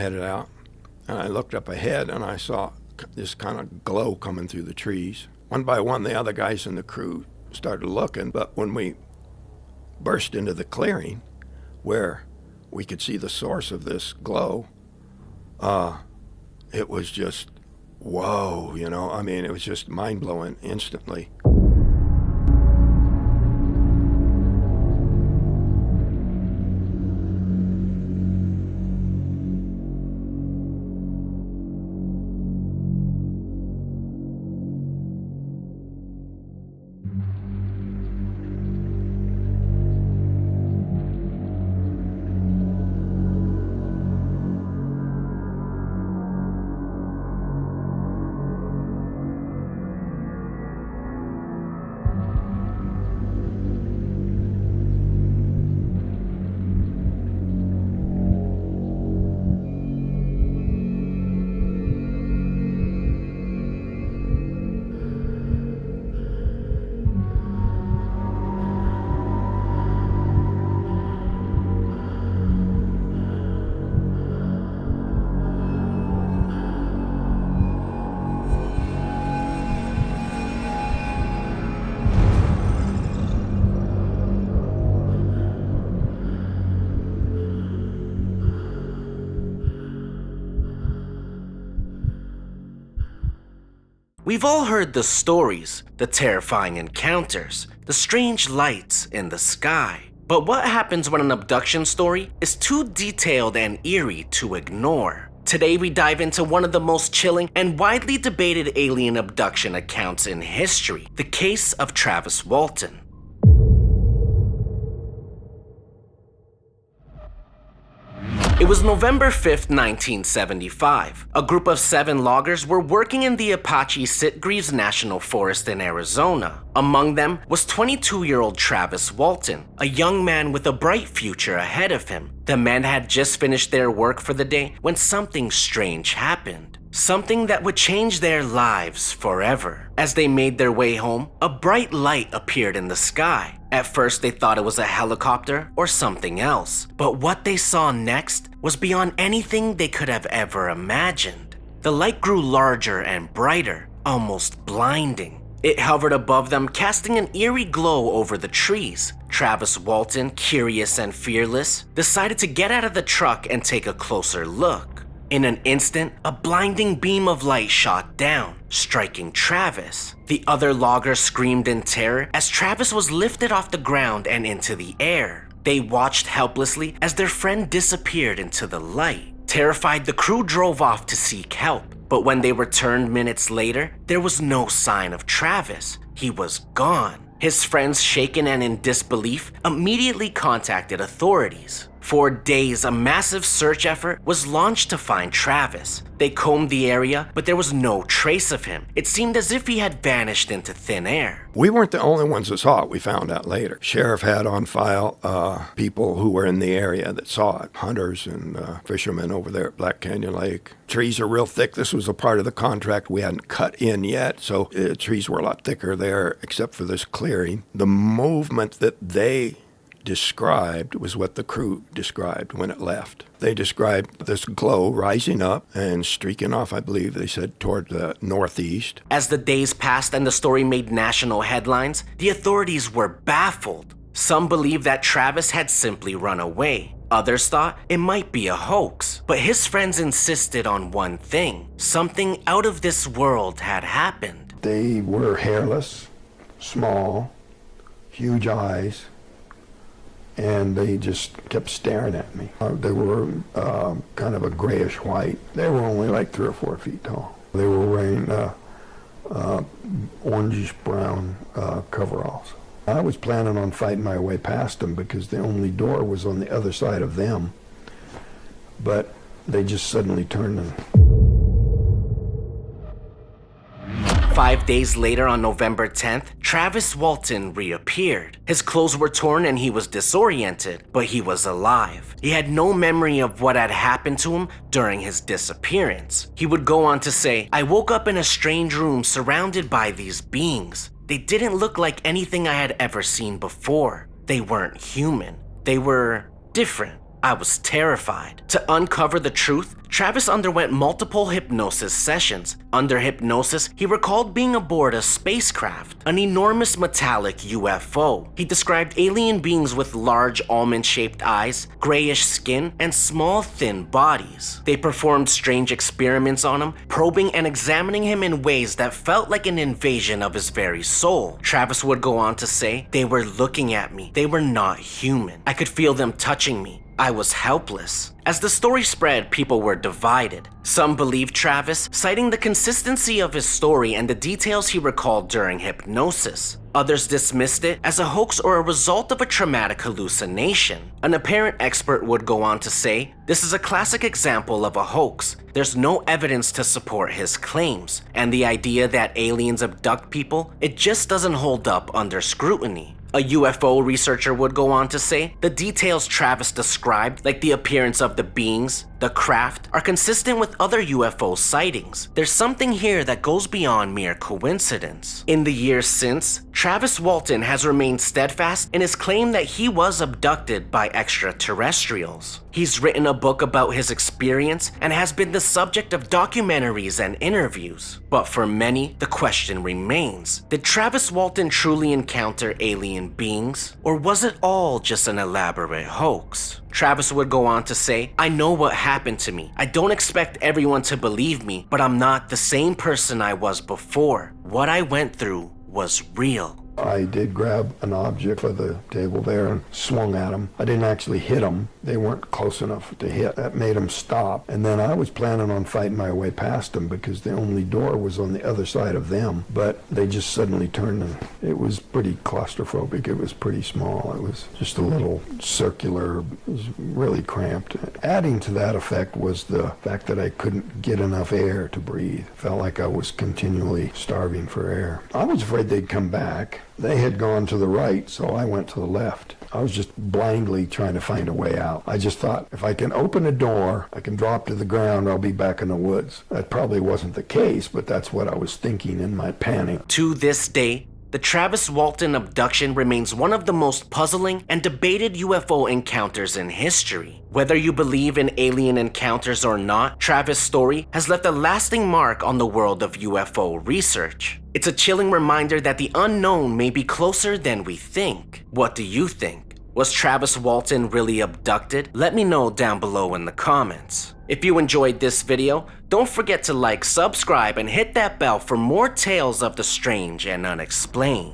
headed out, and I looked up ahead, and I saw this kind of glow coming through the trees. One by one, the other guys in the crew started looking, but when we burst into the clearing where we could see the source of this glow, it was just, whoa, you know? I mean, it was just mind-blowing instantly. We've all heard the stories, the terrifying encounters, the strange lights in the sky. But what happens when an abduction story is too detailed and eerie to ignore? Today we dive into one of the most chilling and widely debated alien abduction accounts in history, the case of Travis Walton. It was November 5th, 1975. A group of 7 loggers were working in the Apache-Sitgreaves National Forest in Arizona. Among them was 22-year-old Travis Walton, a young man with a bright future ahead of him. The men had just finished their work for the day when something strange happened. Something that would change their lives forever. As they made their way home, a bright light appeared in the sky. At first, they thought it was a helicopter or something else. But what they saw next was beyond anything they could have ever imagined. The light grew larger and brighter, almost blinding. It hovered above them, casting an eerie glow over the trees. Travis Walton, curious and fearless, decided to get out of the truck and take a closer look. In an instant, a blinding beam of light shot down, striking Travis. The other loggers screamed in terror as Travis was lifted off the ground and into the air. They watched helplessly as their friend disappeared into the light. Terrified, the crew drove off to seek help. But when they returned minutes later, there was no sign of Travis. He was gone. His friends, shaken and in disbelief, immediately contacted authorities. For days, a massive search effort was launched to find Travis. They combed the area, but there was no trace of him. It seemed as if he had vanished into thin air. We weren't the only ones that saw it, we found out later. Sheriff had on file people who were in the area that saw it. Hunters and fishermen over there at Black Canyon Lake. Trees are real thick. This was a part of the contract we hadn't cut in yet, so trees were a lot thicker there, except for this clearing. The movement that they described was what the crew described when it left. They described this glow rising up and streaking off, I believe they said, toward the northeast. As the days passed and the story made national headlines, the authorities were baffled. Some believed that Travis had simply run away. Others thought it might be a hoax. But his friends insisted on one thing. Something out of this world had happened. They were hairless, small, huge eyes, and they just kept staring at me. They were kind of a grayish white. They were only like 3 or 4 feet tall. They were wearing orangish brown coveralls. I was planning on fighting my way past them because the only door was on the other side of them. But they just suddenly turned and... 5 days later, on November 10th, Travis Walton reappeared. His clothes were torn and he was disoriented, but he was alive. He had no memory of what had happened to him during his disappearance. He would go on to say, "I woke up in a strange room surrounded by these beings. They didn't look like anything I had ever seen before. They weren't human. They were different. I was terrified." To uncover the truth, Travis underwent multiple hypnosis sessions. Under hypnosis, he recalled being aboard a spacecraft, an enormous metallic UFO. He described alien beings with large almond-shaped eyes, grayish skin, and small, thin bodies. They performed strange experiments on him, probing and examining him in ways that felt like an invasion of his very soul. Travis would go on to say, "They were looking at me. They were not human. I could feel them touching me. I was helpless." As the story spread, people were divided. Some believed Travis, citing the consistency of his story and the details he recalled during hypnosis. Others dismissed it as a hoax or a result of a traumatic hallucination. An apparent expert would go on to say, "This is a classic example of a hoax. There's no evidence to support his claims, and the idea that aliens abduct people, it just doesn't hold up under scrutiny." A UFO researcher would go on to say, "The details Travis described, like the appearance of the beings, the craft, are consistent with other UFO sightings. There's something here that goes beyond mere coincidence." In the years since, Travis Walton has remained steadfast in his claim that he was abducted by extraterrestrials. He's written a book about his experience and has been the subject of documentaries and interviews. But for many, the question remains, did Travis Walton truly encounter alien beings? Or was it all just an elaborate hoax? Travis would go on to say, "I know what happened to me. I don't expect everyone to believe me, but I'm not the same person I was before. What I went through was real." I did grab an object for the table there and swung at them. I didn't actually hit them. They weren't close enough to hit. That made them stop. And then I was planning on fighting my way past them because the only door was on the other side of them. But they just suddenly turned and it was pretty claustrophobic. It was pretty small. It was just a little circular. It was really cramped. Adding to that effect was the fact that I couldn't get enough air to breathe. Felt like I was continually starving for air. I was afraid they'd come back. They had gone to the right, so I went to the left. I was just blindly trying to find a way out. I just thought, if I can open a door, I can drop to the ground, I'll be back in the woods. That probably wasn't the case, but that's what I was thinking in my panic. To this day, the Travis Walton abduction remains one of the most puzzling and debated UFO encounters in history. Whether you believe in alien encounters or not, Travis' story has left a lasting mark on the world of UFO research. It's a chilling reminder that the unknown may be closer than we think. What do you think? Was Travis Walton really abducted? Let me know down below in the comments. If you enjoyed this video, don't forget to like, subscribe, and hit that bell for more tales of the strange and unexplained.